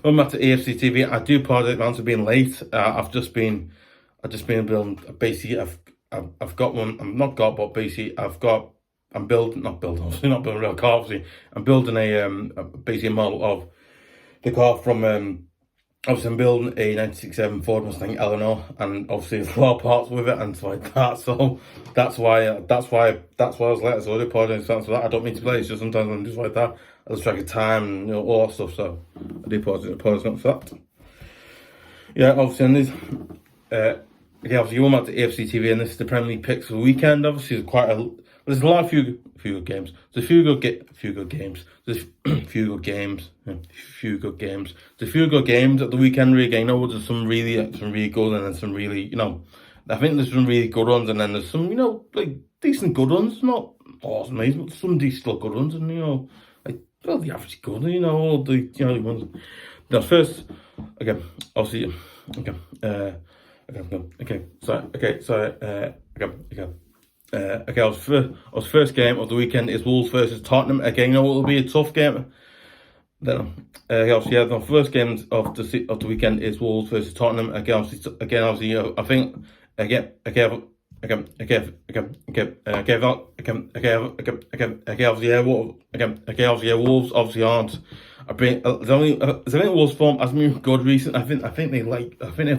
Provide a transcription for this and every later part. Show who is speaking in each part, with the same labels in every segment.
Speaker 1: Going back to EFC TV, I do apologize for being late. I've just been building. Basically, I've got one. I'm not got, but basically, I'm building, not building, obviously not building a real car. Obviously, I'm building basically a model of the car from. Obviously, I'm building a 1967 Ford Mustang Eleanor, and obviously there's a lot of parts with it and stuff like that. So that's why I was late. So I do apologize for that. I don't mean to play. It's just sometimes I'm just like that. I lose track of time and all that stuff. So I do apologize for that. Yeah, obviously, and this, obviously you went back to AFC TV, and this is the Premier League picks for the weekend. Obviously, there's a lot of few good games. There's a few good games. There's a few good games. There's a few good games at the weekend. Really, I know there's some really good, and then some really, I think there's some really good ones, and then there's some, like decent good ones. Not awesome, but some decent good ones, and like the average good, all the ones. Now first, obviously, our first game of the weekend is Wolves versus Tottenham. Again, it will be a tough game. Then, the first game of the weekend is Wolves versus Tottenham. Obviously, I think Wolves obviously aren't. I think Wolves' form hasn't been good recently. I think they've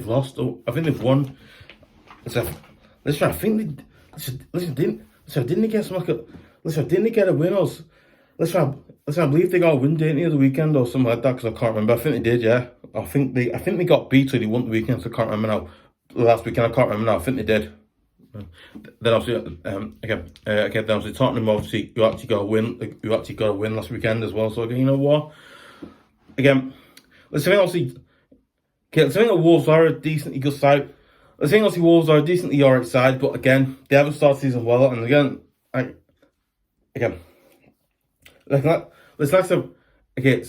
Speaker 1: lost. I think they've won. Didn't they get some didn't they get a win or? I believe they got a win, didn't they, the weekend or something like that? Because I can't remember. I think they did, yeah. I think they got beat, so they won the weekend. So I can't remember now. Last weekend, I can't remember now. I think they did. Then obviously, then obviously Tottenham, obviously you actually got a win last weekend as well. So again, you know what? Again, let's say obviously, let's say the Wolves are a decently good side. I think obviously Wolves are a decently alright side, but again, they haven't started the season well, and again, let's like so. I think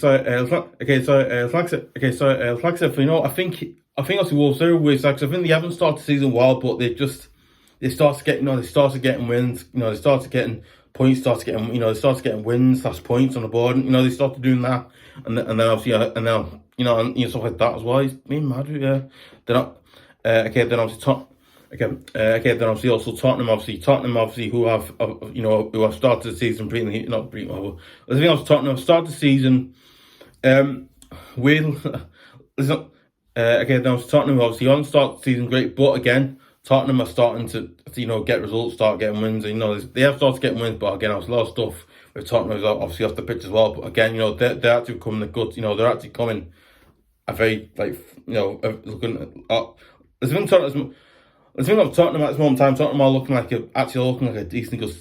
Speaker 1: obviously Wolves are a weird side, because I think they haven't started the season well, but they started getting wins, they started getting points, they started getting wins, that's points on the board, and, they started doing that, and then obviously, and stuff like that as well. He's been mad, yeah. They're not. Then obviously then obviously also Tottenham, obviously who have started the season not pretty well. I think also Tottenham have started the season then Tottenham obviously haven't started the season great, but again, Tottenham are starting to get results, start getting wins. They have started getting wins, but again, there's a lot of stuff with Tottenham is obviously off the pitch as well. But again, they're actually becoming a good. They're actually coming a very looking at. The thing of Tottenham at this moment in time, Tottenham are looking like a decent good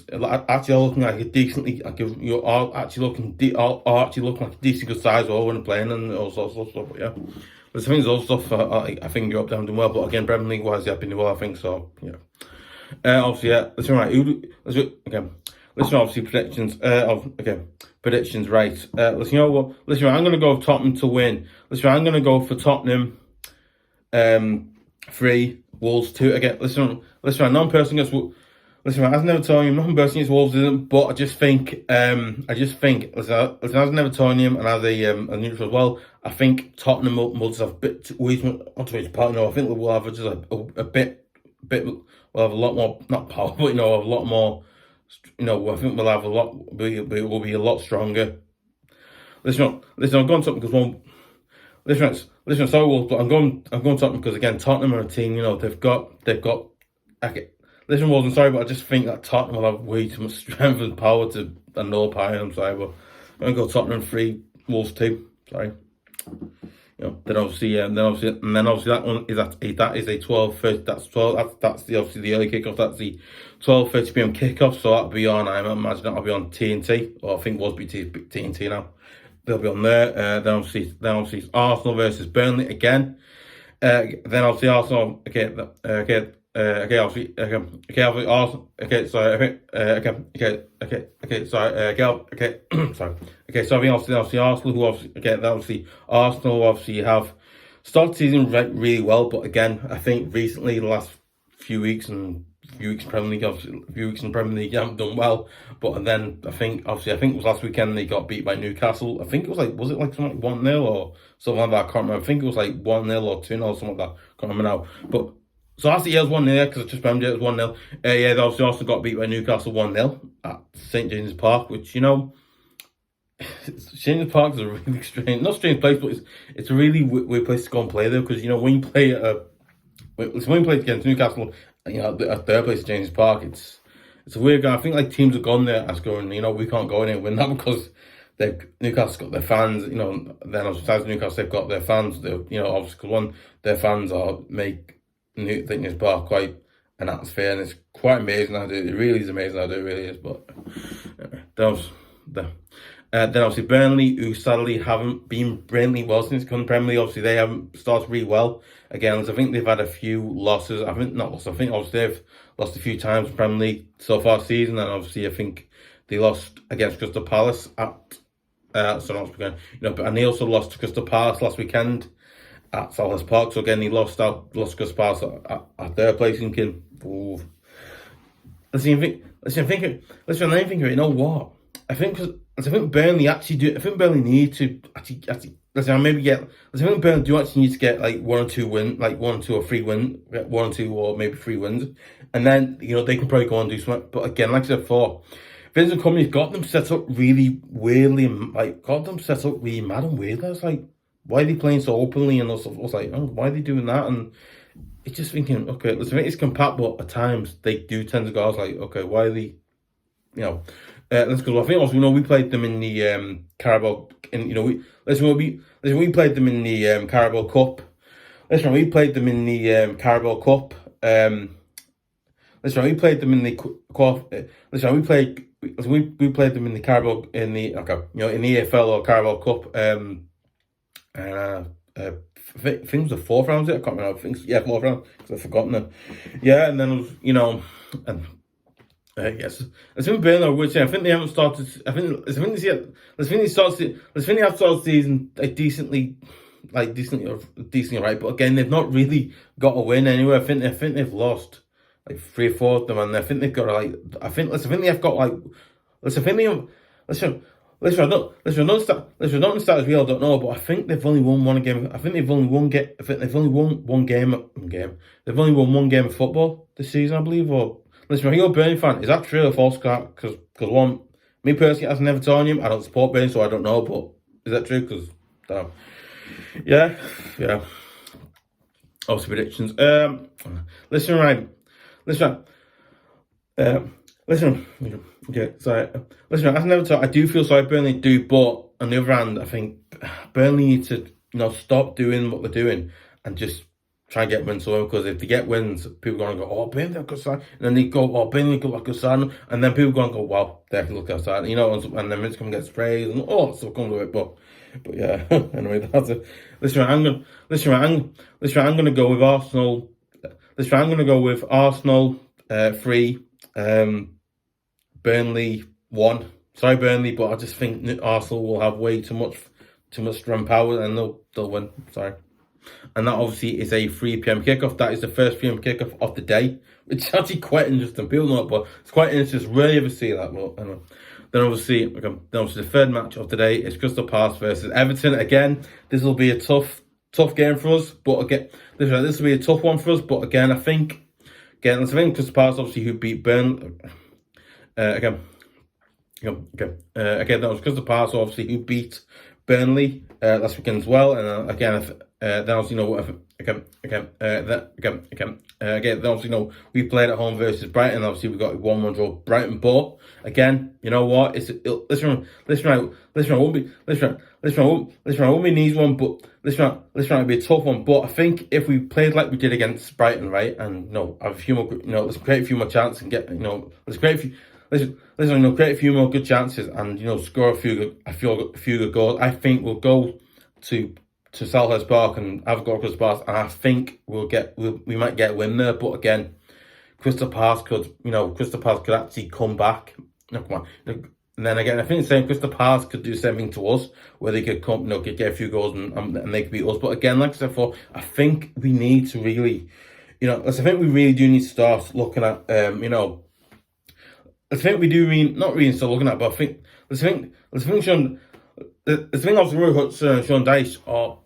Speaker 1: size all when they're playing and all sorts of stuff. But yeah, there's things all stuff. I think Europe down doing well, but again, Premier League wise, they've been doing well. I think so. Yeah. Obviously, yeah. Listen, obviously predictions. Predictions. Right. Listen, I'm going to go with Tottenham to win. Listen, I'm going to go for Tottenham. 3, Wolves 2. Again, listen. Non-person gets. Listen, as never told you, nothing personal against Wolves isn't. But I just think. Listen, as an Evertonian and as a neutral as well, I think Tottenham will just have a bit too part. I think we'll have just a bit. We'll have a lot more, not power, but a lot more. I think we'll have a lot. We'll be a lot stronger. Listen. I'm going to because one. Listen, sorry, Wolves, but I'm going Tottenham because again, Tottenham are a team. They've got. Listen, Wolves, I'm sorry, but I just think that Tottenham will have way too much strength and power to nullify. I'm sorry, but I'm going to go Tottenham 3, Wolves 2. Sorry. Then obviously that one is that is a 12:30. That's 12. That's obviously the early kickoff. That's the 12:30 p.m. kickoff. So that'll be on. I imagine that'll be on TNT, or I think it was TNT now. They'll be on there. Then obviously it's Arsenal versus Burnley again. Then obviously Arsenal. Obviously Arsenal. Sorry. Obviously Arsenal, who obviously Arsenal have started the season really well, but again, I think recently the last few weeks and few weeks in Premier League, obviously, a few weeks in Premier League, you haven't done well. But then I think it was last weekend they got beat by Newcastle. I think it was like, was it like something like 1-0 or something like that? I can't remember. I think it was like 1-0 or 2-0 or something like that. I can't remember now. But so last year it was 1-0 because I just remembered it was 1-0. Yeah, they obviously also got beat by Newcastle 1-0 at St James's Park, which, you know, St James's Park is a really strange, not strange place, but it's a really weird place to go and play there, because, you know, when you play when you play against Newcastle, you know, at their place, James Park, it's a weird game. I think like teams have gone there as going, you know, we can't go in and win that because Newcastle's got their fans, you know. Then besides Newcastle, they've got their fans. You know, obviously, because one, their fans make James Park quite an atmosphere, and it's quite amazing how they do it. It really is amazing how they do it. It really is. But then obviously Burnley, who sadly haven't been brilliantly well since coming Premier League. Obviously they haven't started really well again. I think they've had a few losses. I think obviously they've lost a few times in Premier League so far this season, and obviously I think they lost against Crystal Palace at you know, and they also lost to Crystal Palace last weekend at Selhurst Park. So again, they lost Crystal Palace at their place, thinking, ooh. Listen, you know what? I think Burnley actually do. I think Burnley need to actually. Listen, I think Burnley do actually need to get like 1 or 2 wins, like 1 or 3 wins, 1 or 2 or maybe 3 wins, and then, you know, they can probably go on and do something. But again, like I said before, Vincent Kompany's got them set up really weirdly, mad and weird. I was like, why are they playing so openly? And I was like, oh, why are they doing that? And it's just thinking, okay, listen, it's compatible, but at times they do tend to go. I was like, okay, why are they, you know? Let's go. I think also, you know, we played them in the Carabao, and you know, we played them in the Carabao Cup. We played them in the Carabao Cup. We played them in the we played them in the Carabao in the in the EFL or Carabao Cup. I think it was the 4th round. I can't remember. I think 4th round, because I've forgotten it. Yeah, and then, you know, and. Yes, I think Burnley, which I think they haven't started. I think they have started the season like decently right. But again, they've not really got a win anywhere. I think they've lost like 3 or 4 of them, and I think they've got like I think they have got like I don't start as real. I don't know, but I think they've only won 1 game. I think they've only won one game. They've only won 1 game of football this season, I believe. Or listen, if you're a Burnley fan, is that true or false? Because one, me personally, as an Evertonian, I don't support Burnley, so I don't know. But is that true? Because yeah. Obviously predictions. Listen. Okay, sorry. Listen, as an Everton, I do feel sorry Burnley do, but on the other hand, I think Burnley need to, you know, stop doing what they're doing and just try and get wins. So, because if they get wins, people are going to go, oh, Burnley look good side, and then they go, oh, Burnley look like a good side, and then people are going to go, wow, they actually look outside, you know, and then it's going to get sprays and all that stuff comes with it. But yeah, anyway, that's it. Listen, I'm gonna go with Arsenal. Listen, I'm gonna go with Arsenal 3. Burnley 1. Sorry, Burnley, but I just think Arsenal will have way too much strong power, and they'll win. Sorry. And that obviously is a 3 p.m. kickoff. That is the first 3 p.m. kickoff of the day, which is actually quite interesting. People know it, but it's quite interesting. Rarely ever see that. But anyway. Then obviously the third match of the day is Crystal Palace versus Everton. Again, this will be a tough game for us. But again, this will be a tough one for us. But again, I think Crystal Palace obviously who beat Burnley. Again, that was Crystal Palace obviously who beat Burnley last weekend as well. And then obviously, you know, then obviously, you know, we played at home versus Brighton. Obviously, we got a 1-1 draw Brighton. But again, you know what? Listen, I won't be an easy one, but it'll be a tough one. But I think if we played like we did against Brighton, right, and have a few more, let's create a few more chances and get, create a few more good chances and, score a few good goals. I think we'll go to Selhurst Park and have a go at Crystal Palace, and I think we might get a win there. But again, Crystal Palace could actually come back. No, come on. And then again, I think the same Crystal Palace could do something to us where they could come, could get a few goals and they could beat us. But again, like I said before, I think we need to really, I think we really do need to start looking at, I think we do mean not really still looking at, but I think Sean, the thing of Roy Hudson and Sean Dyche are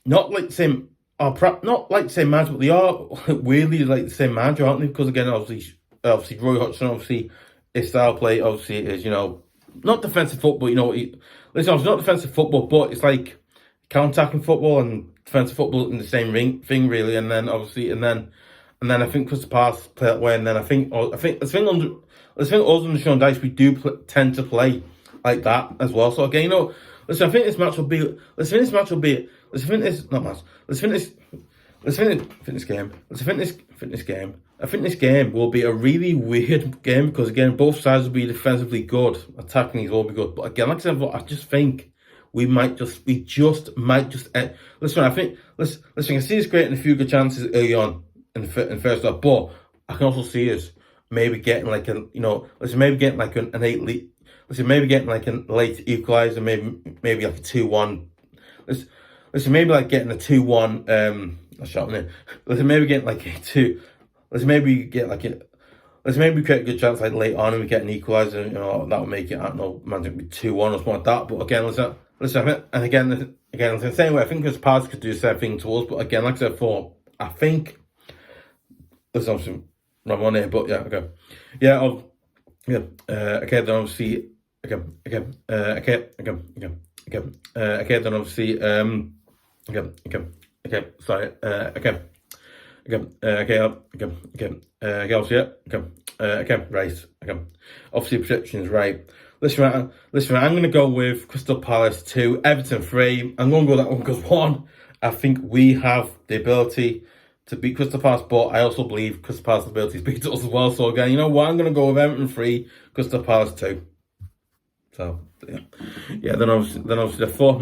Speaker 1: not like the same, not like the same manager, but they are weirdly like the same manager, aren't they? Because again, obviously Roy Hudson, obviously his style play, obviously is not defensive football. Listen, it's not defensive football, but it's like counter-attacking football and defensive football in the same thing, really. And then obviously, and then I think Crystal Palace play that way, and then I think under Sean Dyche we do tend to play like that as well. So again, listen, I think this match will be. Let's finish game. I think this game will be a really weird game because again, both sides will be defensively good, attacking will be good. But again, like I said, I just think we might just listen. I see us creating a few good chances early on in the first half, but I can also see us maybe getting like an 8 lead. Maybe getting like a late equaliser, maybe like a 2-1. Maybe like getting a 2-1. Maybe getting like a 2. Maybe create a good chance like late on and we get an equaliser. That would make it. I don't know, imagine it be 2-1 or something like that. But again, the same way I think Chris Palace could do the same thing to us. But again, like I said, I think there's obviously wrong on here, but yeah, okay, yeah, okay. Then obviously, then obviously, sorry, right, obviously predictions, right. Listen, I'm going to go with Crystal Palace 2, Everton 3. I'm going to go that one because 1, I think we have the ability to beat Crystal Palace, but I also believe Crystal Palace's ability to beat us as well. So again, you know what? I'm going to go with Everton 3, Crystal Palace 2. So yeah. Then obviously the fourth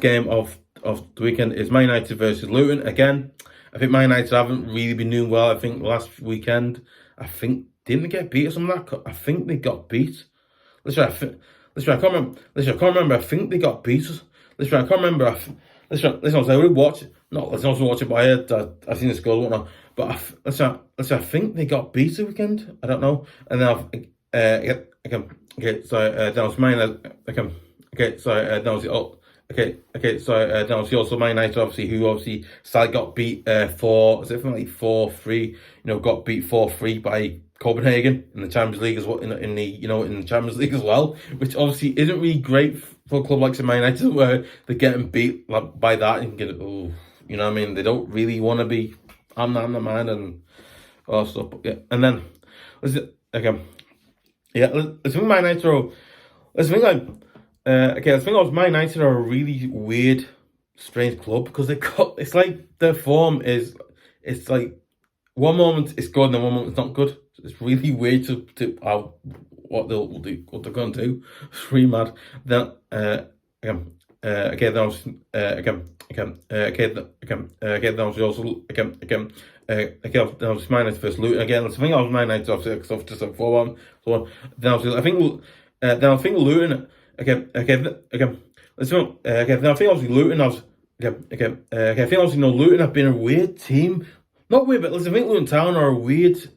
Speaker 1: game of the weekend is Man United versus Luton. Again, I think Man United haven't really been doing well. I think last weekend, didn't they get beat or something like that? I think they got beat. I can't remember. I think they got beat. I can't remember. I would watch it. No, let's also watch it. But I've seen the score and whatnot. But I think they got beat the weekend. I don't know. And then that was mine. That was also Man United, obviously, who obviously got beat 4-3. Got beat 4-3 by Copenhagen in the Champions League as well. In the Champions League as well, which obviously isn't really great for a club like Man United, where they're getting beat by that and get they don't really want to be. I'm the man and all stuff. But yeah, and then let's think Man United are. Let's think like. Man United are a really weird, strange club because it's like their form is, it's like one moment it's good and then one moment it's not good. It's really weird to what they'll do, what they're going to do. It's really mad. Then then obviously Man United versus Luton again. I think I was Man United obviously because I've just said 4-1. So then obviously I think Luton. Then I think obviously Luton Luton have been a weird team. Not weird, but I think Luton Town are a weirdly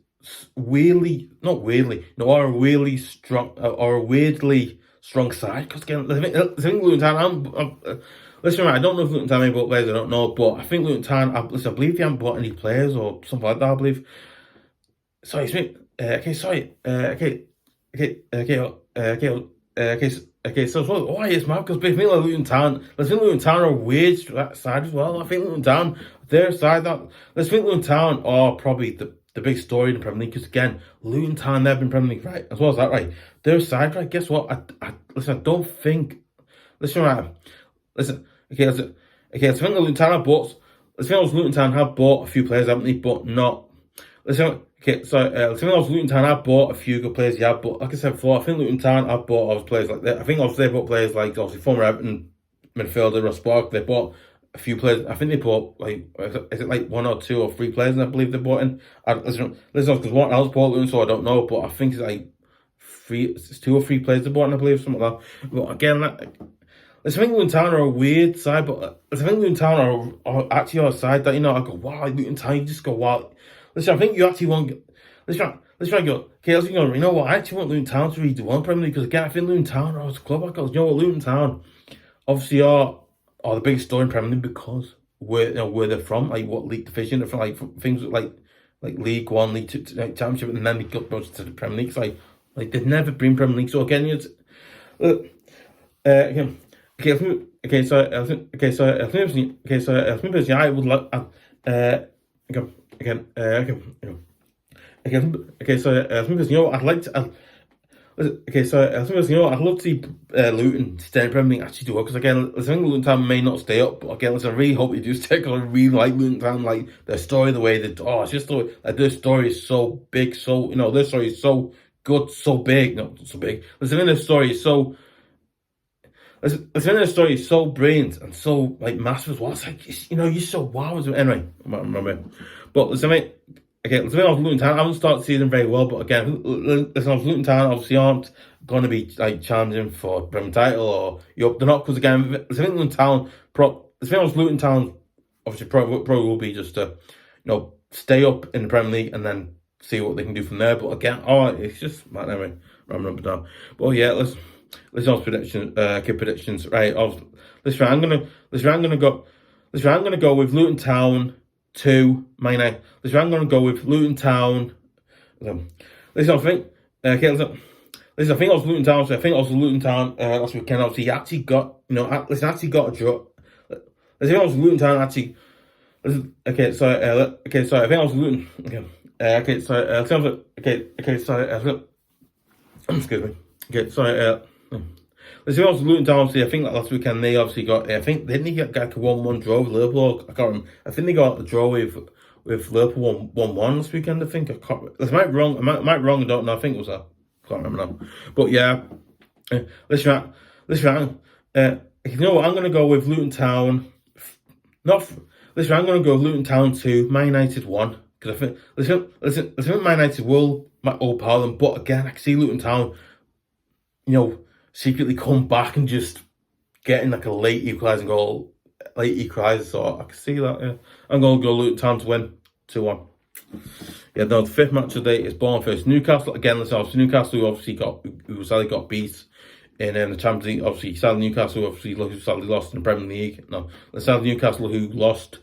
Speaker 1: strong side. Because again, I think Luton Town. Listen, I don't know if Luton Town may bought players. I don't know, but I think Luton Town. I believe they haven't bought any players or something like that. I believe. Sorry, so why is mad? Because I think Luton Town are a weird side as well. I think Luton Town, their side, Luton Town are probably the big story in the Premier League. Because again, Luton Town never been Premier League, right? As well as that, right? Their side, right? Guess what? I don't think. Listen, right? Listen, okay. I think Luton Town have bought a few players, haven't they? But not. Listen. Okay, so Luton Town have bought a few good players, yeah, but like I said before, I think Luton Town have bought obviously players like that. I think obviously they bought players like obviously former Everton midfielder Ross Bark. They bought a few players. I think they bought is it like 1 or 2 or 3 players? And I believe they bought in. Listen, because one else bought Luton, so I don't know, but I think it's like 2 or 3 players they bought in. I believe something like that. But again, I think Luton Town are a weird side, but I think Luton Town are actually a side that, I go, wow, Luton Town, you just go, wow. Listen, I think you actually want, let's try and go, okay, let's go, I actually want Luton Town to redo one Premier League, because again, I think Luton Town are a club, I go, Luton Town obviously are the biggest story in Premier League because where they're from, like what league division they're from, like things like League One, League Two, Championship, and then they got promoted to the Premier League. So like they've never been Premier League. So again, it's again. I would like I'd like to. I'd love to see Luton stay in Premier League actually do it, because again, I think Luton Town may not stay up, but again, I really hope they do stay, because I really like Luton Town, like their story, the way that it's just their story is so big, so their story is so good, so big, not so big. Their story is so. Their story is so brilliant and so like massive as well. It's like you're so wow. Anyway, but listen, mate. Okay, let's off Luton Town. I haven't started seeing them very well, but again, listen, Luton Town obviously aren't going to be like challenging for Premier title or they're not, because again, I think Luton Town, Luton Town obviously probably will be just to stay up in the Premier League and then see what they can do from there. But again, it's just anyway, ramming up and down. But yeah, let's have predictions. Predictions, right? I'm gonna go with Luton Town 2, Man United. I'm going to go with Luton Town. I think also Luton Town. So I think also Luton Town last weekend. Obviously, he actually got actually got a draw. I think also Luton Town actually. Okay, so I think also Luton. Excuse me. Okay, sorry. Let's see, also Luton Town, obviously, I think that last weekend they obviously got, didn't they get a 1-1 draw with Liverpool? I can't remember. I think they got a draw with Liverpool 1-1 this weekend, I think. I might be wrong, I don't know, I think it was that. I can't remember now. But yeah, listen, you know what, I'm going to go with Luton Town, I'm going to go with Luton Town 2, Man United 1, because I think Man United will overpower them, but again, I can see Luton Town, secretly come back and just getting like a late equalising goal, so I can see that. Yeah, I'm going to go Luton Town to win 2-1. Yeah, the fifth match of the day is Bournemouth versus Newcastle. Again, Newcastle who sadly got beat in the Champions League. Obviously, sadly Newcastle who sadly lost in the Premier League. No, sadly Newcastle who lost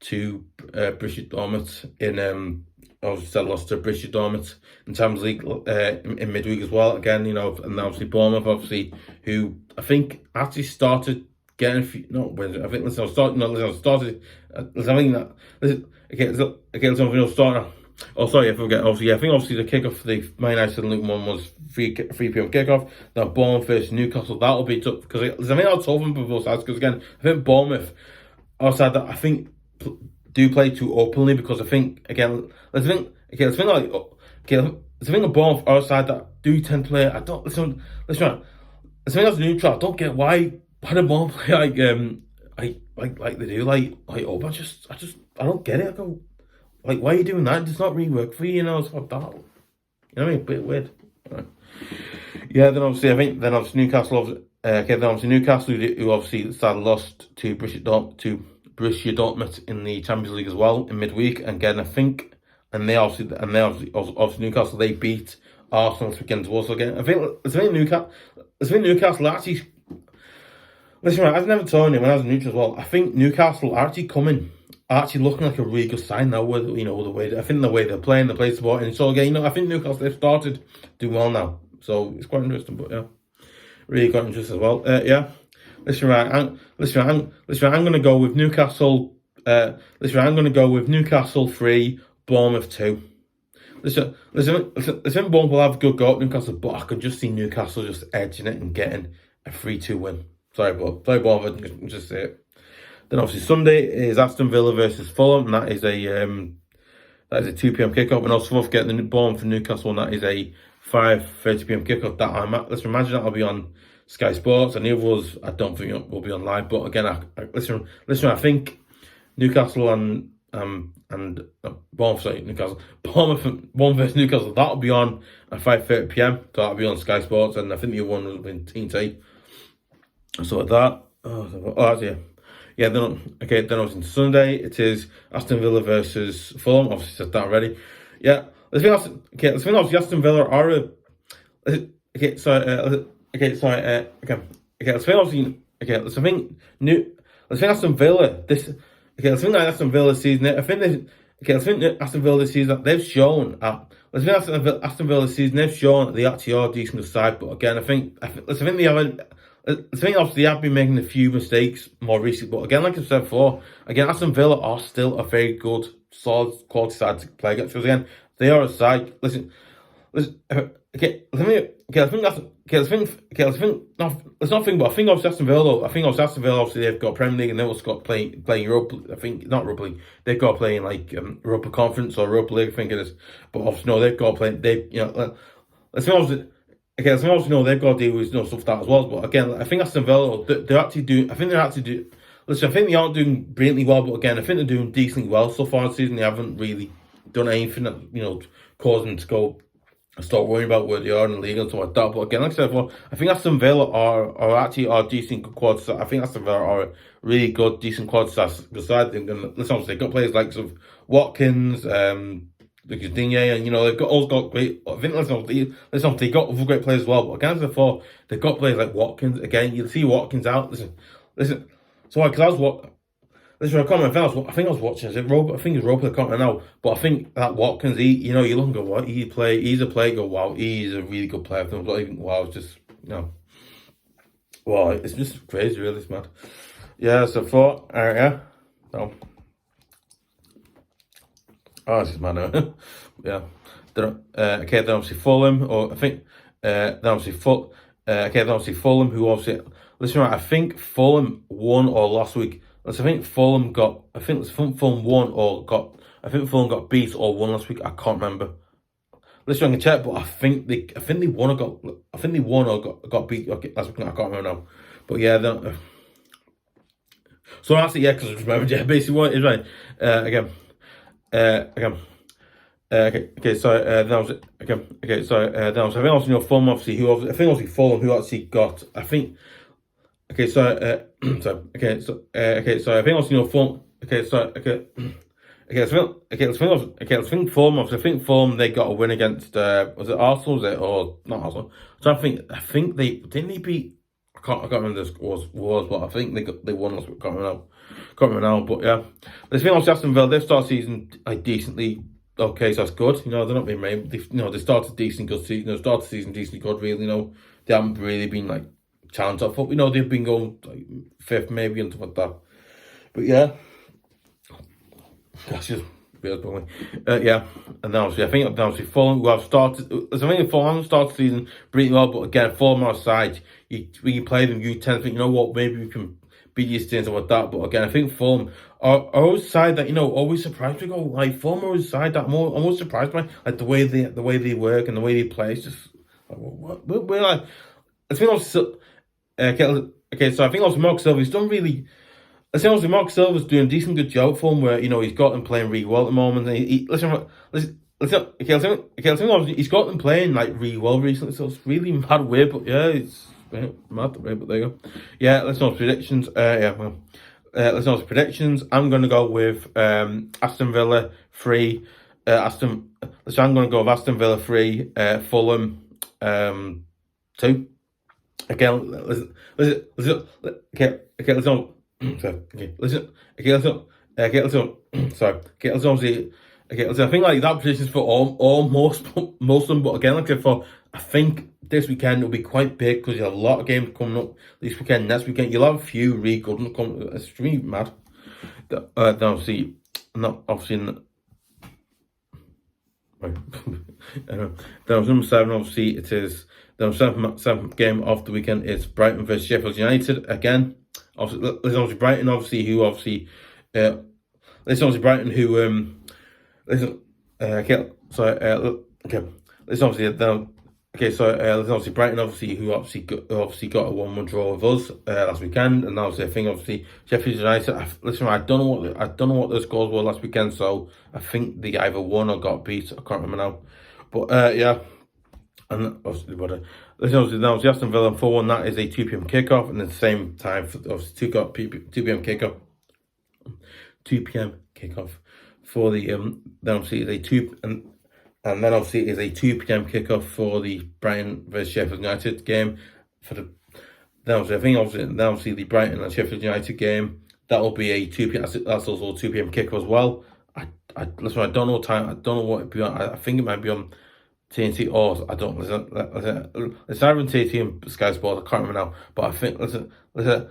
Speaker 1: to Borussia Dortmund in lost to Borussia Dortmund in Champions League in midweek as well. Again, and obviously Bournemouth, obviously, who I think actually started getting a few. No, I think I think starting. Oh, sorry, I forget. Obviously, I think the kickoff for the Man United and Luton one was 3 p.m. kickoff. Now Bournemouth versus Newcastle, that'll be tough, because I think I'll told them for both sides, because again, I think Bournemouth outside that I think do play too openly, because I think again, the thing of Bournemouth outside that do tend to play. I don't listen. I think that's neutral. I don't get why the Bournemouth play like they do, like open. I don't get it. I go, like, why are you doing that? It does not really work for you, It's like that. What I mean? A bit weird. Right. Yeah, then obviously Newcastle. Then obviously Newcastle, who obviously sadly lost to Borussia Dortmund in the Champions League as well in midweek. And again, I think, and they obviously Newcastle, they beat Arsenal this weekend as well. So again, I think Newcastle actually. Listen, I've never told you when I was in neutral as well. I think Newcastle are actually looking like a really good sign now. With the way they're playing, the play support, and so again, I think Newcastle, they've started doing well now. So it's quite interesting. But yeah, really quite interesting as well. Yeah. I'm going to go with Newcastle. I'm going to go with Newcastle 3, Bournemouth 2. Listen, Bournemouth will have a good go at Newcastle, but I can just see Newcastle just edging it and getting a 3-2 win. Sorry, Bournemouth, just say it. Then obviously Sunday is Aston Villa versus Fulham, and that is a 2 p.m. kickoff. And also getting the Bournemouth for Newcastle, and that is a 5:30 p.m. kickoff. Let's imagine that'll be on Sky Sports, and the others I don't think will be on live. But again, I think Newcastle and Bournemouth versus Newcastle, that'll be on at 5:30 p.m. So that'll be on Sky Sports, and I think the other one will be in TNT. So with that, That's yeah. Yeah, then okay. Then obviously Sunday it is Aston Villa versus Fulham. Obviously said that already. Yeah, the thing. Okay, the thing. Obviously Aston Villa are a. Okay, sorry. Okay, sorry. Okay, okay. Let's think. Obviously, okay. Let's think. New. Let's think Aston Villa. This. Okay, let's think that Aston Villa season. I think this. Okay, let's think that Aston Villa season that they've shown. Let's think Aston Villa season they've shown that they actually are a decent side. But again, I think. Let's think they haven't. I think obviously they have been making a few mistakes more recently, but again, like I said before, again Aston Villa are still a very good, solid, quality side to play against. Because again, they are a side. Listen. Okay, I think that's okay. I think no, let's not think. But I think obviously Aston Villa. Though, I think obviously Aston Villa. Obviously, they've got Premier League and they've also got playing Europa. I think not Europa League. They've got playing like Europa Conference or Europa League. I think it is. But obviously, no, they've got playing. They let's think obviously. Okay, let's think obviously no, they've got to deal with stuff like that as well. But again, I think Aston Villa. They're actually doing. I think they're actually doing. Listen, I think they aren't doing brilliantly well. But again, I think they're doing decently well so far this season. They haven't really done anything that caused them to go start worrying about where they are in the league and stuff like that. But again, like I said, well, I think Aston Villa are actually decent good quality. I think Aston Villa are a really good, decent quality side. And listen, they've got players like of Watkins, Lucas Digne, and they've got great. I think they've got other great players as well. But again, as before, they've got players like Watkins. Again, you'll see Watkins out. Listen. So because I was what. This is a comment. I think I was watching. Is it Roper? I think it's Roper. I can't remember now. But I think that Watkins, you look and go, what he's a player. Go, wow, he's a really good player. Not even wow. It's just wow. It's just crazy. Really, it's mad. Yeah. So for yeah. No. Oh, this is mad. Now. Yeah. Okay. Then obviously Fulham, or I think then obviously then obviously Fulham, who obviously listen. Right, I think Fulham won or last week. I think Fulham got. I think Fulham won or got. I think Fulham got beat or won last week. I can't remember. Listen, I can check, but I think they won or got. I think they won or got beat last week. I can't remember now. But yeah, so actually, yeah, because I remembered. Yeah, basically what is right. Again. Okay. Sorry. Then was it. Okay. Sorry. Then I think also Fulham obviously I think obviously Fulham who actually got. I think. Okay, so I think also Fulham. Let's think Fulham. I think Fulham they got a win against was it Arsenal? Was it or not Arsenal? So I think they didn't they beat. I can't remember this was, but I think they won. I can't remember now. But yeah, let's think also Aston Villa. They've started season like decently. Okay, so that's good. They're not being made. They started decent good season. They started season decently good. Really, they haven't really been like challenge up. They've been going like fifth maybe and stuff like that. But yeah, that's just weird, probably. Yeah, and then obviously I think Fulham who have started. I think Fulham started the season pretty well, but again, Fulham outside, when you play them, you tend to think, what, maybe we can beat these teams and stuff like that. But again, I think Fulham are always side that always surprised me. Go like Fulham are always side that I'm always surprised by like the way they work and the way they play. It's just we're like I think also. Okay, so I think also Mark Silva's done really. I think also Mark Silva's doing a decent good job for him, where he's got them playing really well at the moment. And he's got them playing like really well recently, so it's really mad weird. But yeah, it's mad weird. But there you go. Yeah, let's know predictions. Let's know predictions. I'm gonna go with Aston Villa 3. I'm gonna go with Aston Villa 3. Fulham 2. Again, listen. Okay, let's go. Listen. Sorry. Okay, let's obviously. Okay, listen. I think like that position's for most of them, but again, like I think this weekend will be quite big because you have a lot of games coming up this weekend. Next weekend, you'll have a few really good ones coming. It's really mad. Then obviously, not obviously. Right. Then number 7. Obviously, it is. The seventh game of the weekend is Brighton versus Sheffield United again. Obviously, Brighton. Obviously, who obviously. Brighton who. Okay. Brighton obviously who obviously got a 1-1 draw with us last weekend, and obviously I think obviously Sheffield United. I don't know what the scores were last weekend, so I think they either won or got beat. I can't remember now, but yeah. And obviously, now the Aston Villa and Fulham, that is a 2 p.m. kickoff, and at the same time, for obviously 2 p.m. kickoff, 2 p.m. kickoff for the then obviously it's a and then obviously it is a 2 p.m. kickoff for the Brighton versus Sheffield United game. For the then obviously I think obviously the Brighton and Sheffield United game, that will be a 2 p.m. That's also a 2 p.m. kickoff as well. Listen, I don't know time. I don't know what it'd be on. I think it might be on TNT or I don't listen. It's either on TNT and Sky Sports. I can't remember now. But I think listen. Good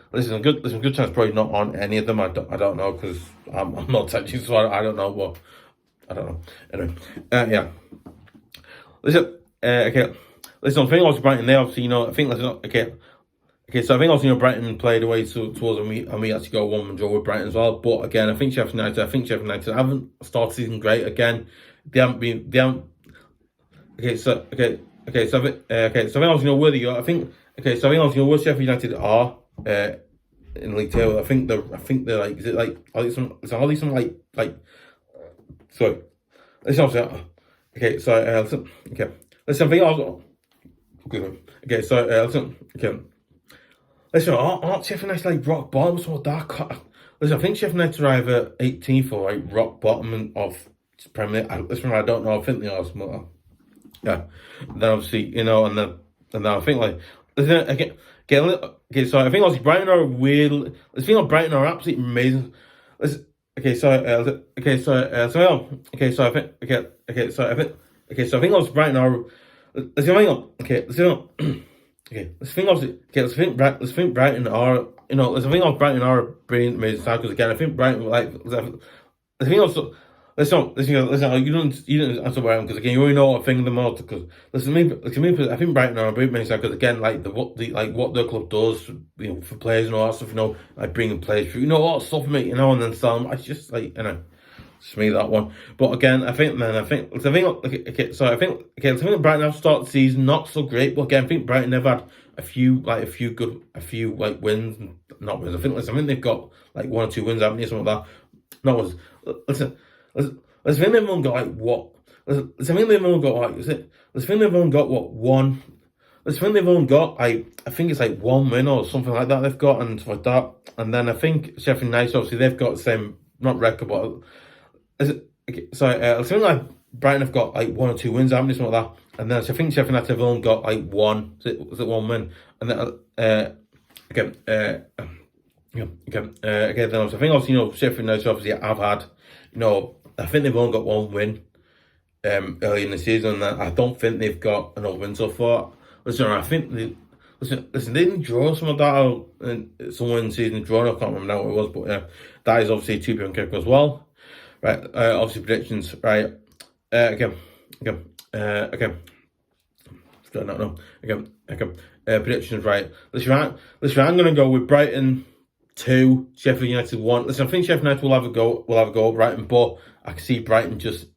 Speaker 1: chance probably not on any of them. I don't know because I'm not touching, so I don't know. But I don't know. Anyway, yeah. Listen, okay. Listen, I think also Brighton. They obviously, I think listen, okay. Okay, so I think also Brighton played away towards and we actually got 1-1 draw with Brighton as well. But again, I think Sheffield United haven't started season great again. They haven't. Okay, so I think also where they are. I think also where Sheffield United are in League Two. I think they're like, is it like are these some like sorry. Listen, also, okay, so listen, okay. Listen, I think also good. Okay, so listen, okay. Listen, aren't Sheffield United like rock bottom? So that listen, I think Sheffield United are either 18th or like rock bottom of Premier League. Listen, I don't know. I think they are smaller. Yeah. Then obviously, and then I think like listen again. Okay, so I think obviously Brighton are weird. I think Brighton are absolutely amazing. Listen, okay, so I think obviously Brighton are. Let's think Brighton are, Brighton are brilliant, amazing side, because again, I think Brighton, I think also, listen, you don't have to worry them, because again, you already know what I think of them all, because, listen, I think Brighton are a brilliant amazing side, because again, what their club does, for players and all that stuff, like bringing players through, all that stuff, mate, and then sell them, it's just just me that one. But again, I think Brighton have started the season not so great. But again, I think Brighton have had a few wins, not wins. I think they've got like 1 or 2 wins, haven't they? Something like that. No, listen. I think they've only got like what? I think they've only got like I think they've only got what one. I think they've only got I think it's like 1 win or something like that they've got and stuff like that. And then I think Sheffield United, obviously they've got the same, not record, but I think like Brighton have got like 1 or 2 wins, haven't they, something like that. And then so I think Sheffield United have only got like one. Was it 1 win? And then then I think also Sheffield United obviously have had I think they've only got 1 win early in the season, and I don't think they've got another win so far. Listen, I think they didn't draw some of that somewhere in the season drawn. I can't remember now what it was, but yeah, that is obviously a 2 p.m. kick as well. Right, obviously predictions, right, okay, predictions, right, listen, I'm going to go with Brighton 2, Sheffield United 1, listen, I think Sheffield United will have a go at Brighton, but I can see Brighton just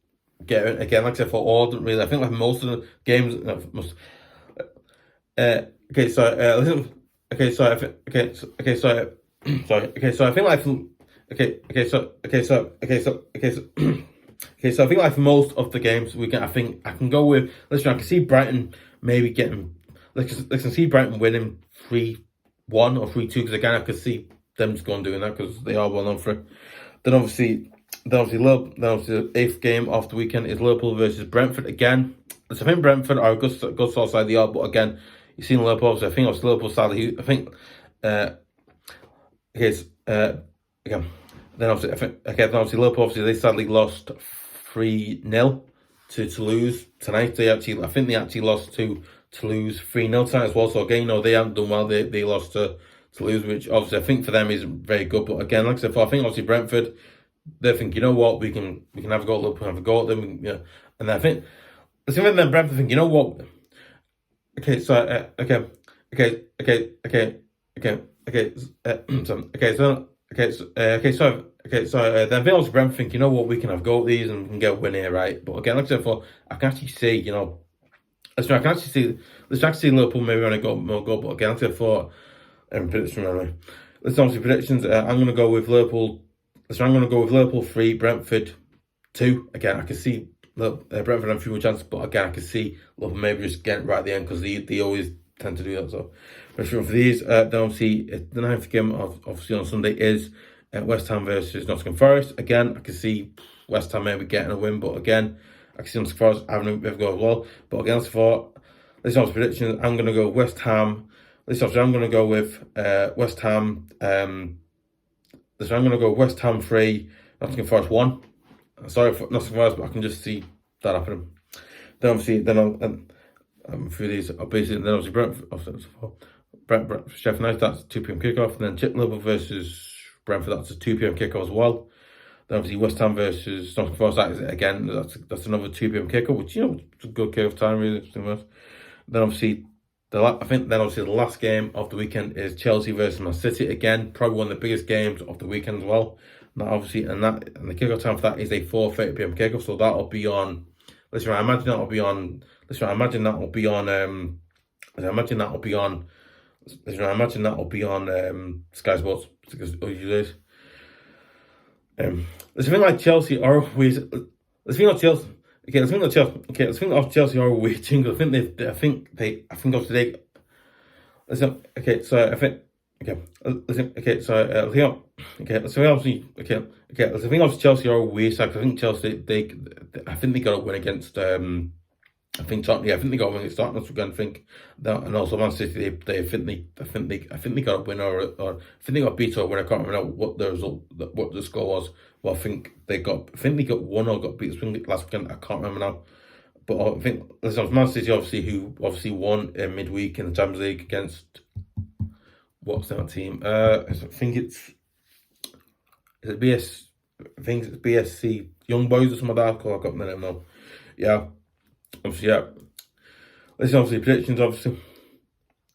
Speaker 1: get it, again, like I said, for all, really, I think like most of the games, so I think like for most of the games I think I can go with. Listen, I can see Brighton maybe getting. I can see Brighton winning 3-1 or 3-2 because again I could see them just going doing that because they are well known for it. Then obviously the 8th game of the weekend is Liverpool versus Brentford again. So I think Brentford are a good sort of side they are, but again you've seen Liverpool. So I think it's Liverpool sadly. I think again. Then obviously Liverpool they sadly lost 3-0 to Toulouse tonight. I think they actually lost to Toulouse 3-0 tonight as well. So again, they haven't done well. They lost to Toulouse, which obviously I think for them isn't very good. But again, like I said, I think obviously Brentford, they think what we can have a go at Liverpool, have a go at them, yeah. And I think then Brentford think what. So then Vill's Brentford think, what, we can have go at these and we can get a win here, right? But again, like I said, I can actually see, I can actually see Liverpool maybe on a go, but again, like I said, prediction anyway. Let's obviously predictions. I'm going to go with Liverpool. I'm going to go with Liverpool 3, Brentford 2. Again, I can see Brentford have fewer chances, but again, I can see Liverpool maybe just getting right at the end because they always tend to do that. So, but for these, then obviously the 9th game of obviously on Sunday is West Ham versus Nottingham Forest. Again, I can see West Ham maybe getting a win, but again, I can see Nottingham Forest having a bit of a go as well. But against for this is predictions, I'm going to go West Ham. I'm going to go with West Ham. I'm going to go West Ham 3, Nottingham Forest 1. Sorry for Nottingham Forest, but I can just see that happening. Then obviously, through these, basically, then obviously Brentford, Sheffield United, that's 2 p.m. kickoff. And then Liverpool versus Brentford, that's a 2 p.m. kickoff as well. Then obviously West Ham versus Nottingham Forest, that is again, that's another 2 p.m. kickoff, which, you know, it's a good kickoff time, really. Then obviously, the last game of the weekend is Chelsea versus Man City. Again, probably one of the biggest games of the weekend as well. Now, obviously, and the kickoff time for that is a 4:30 p.m. kickoff, so that'll be on. I imagine that'll be on Sky Sports because it usually is. There's a thing like Chelsea are always. There's a thing like Chelsea. Okay, let's think of Chelsea. Okay, let's think of Chelsea are waiting. I think obviously they. Listen. Okay, so I think. Okay, listen. Okay, so let's say obviously. Okay. Let's think of Chelsea are waiting. I think Chelsea I think they got a win against. I think Tottenham. Yeah, I think they got a win against Tottenham. So I think that, and also Man City. I think they got a win or I think they got beat or win. I can't remember what the result, what the score was. Well, I think they got one or got beat last weekend. I can't remember now. But I think Man City who won midweek in the Champions League against what's that team? I think it's BSC Young Boys or something like that. I got the name now. Yeah, obviously, yeah. Listen, obviously predictions. Obviously,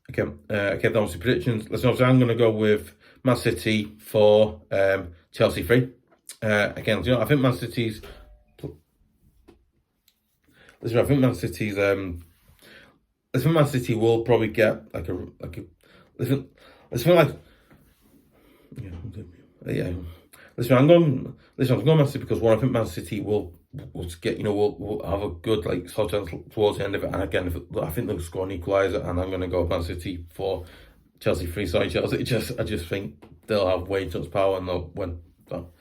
Speaker 1: then obviously predictions. Listen, obviously, I'm going to go with Man City 4, Chelsea 3. Again, you know, I think Man City's. Listen, I think Man City will probably get listen, I'm going Man City because one, I think Man City will get, will have a good sort of towards the end of it, and again, I think they'll score an equaliser, and I'm going to go Man City 4, Chelsea 3. Sorry, Chelsea. I just think they'll have way too much power and they'll win. So.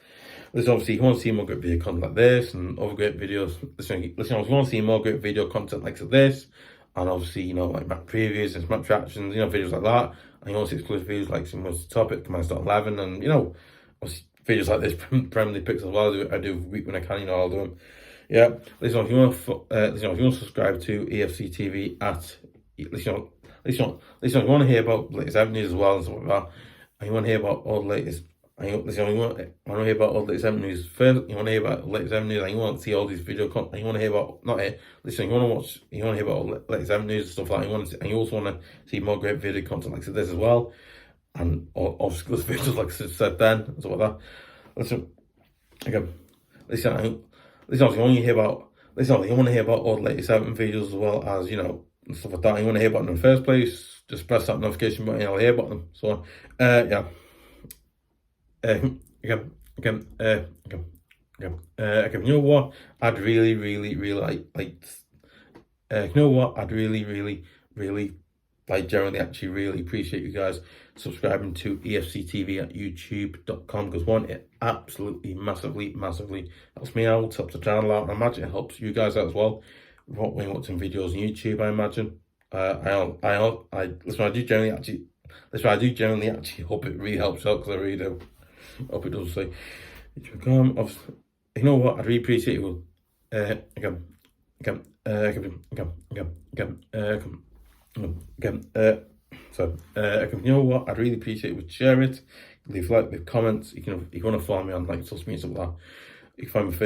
Speaker 1: Listen, obviously, if you want to see more great video content like this and other great videos, listen, if you want to see more great video content like this, and obviously, like match previews and match reactions, videos like that, and you want to see exclusive videos like some was the topic, Command.11, and obviously videos like this, Premier League picks as well. I do week when I can, I'll do them. Yeah, listen, if you want to subscribe to EFC TV if you want to hear about latest avenues as well and stuff like that, and you want to hear about all the latest. You want to hear about all the latest avenues first. You want to hear about the latest avenues, and you want to see all these video content. And you want to hear about you want to hear about all the latest avenues and stuff like that. And you also want to see more great video content like this as well, and obviously videos like I said then and stuff like that. Listen, you want to hear about all the latest Everton videos as well as and stuff like that. And you want to hear about them in the first place? Just press that notification button, and I'll hear about them. So yeah. You know what? I'd really generally actually really appreciate you guys subscribing to EFC TV at youtube.com, because one, it absolutely massively helps me out, helps the channel out, and I imagine it helps you guys out as well. When you're watching videos on YouTube, I imagine. I do generally actually hope it really helps out, because I really do. Hope it does say. You know what? I'd really appreciate it. You know what? I'd really appreciate it. Would share it, leave leave comments. If you want to follow me on social media stuff like that, you can find me on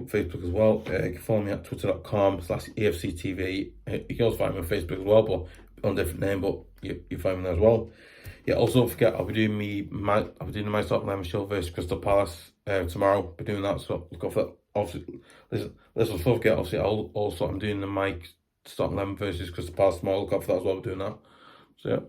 Speaker 1: Facebook as well. You can follow me at twitter.com/EFCTV. You can also find me on Facebook as well, but on a different name. But you find me there as well. Yeah, also don't forget, I'll be doing my Tottenham show versus Crystal Palace tomorrow. I'll be doing that, so look out for that. Obviously, don't forget, obviously, I'm doing the Tottenham versus Crystal Palace tomorrow. Look out for that as well. We're doing that. So yeah.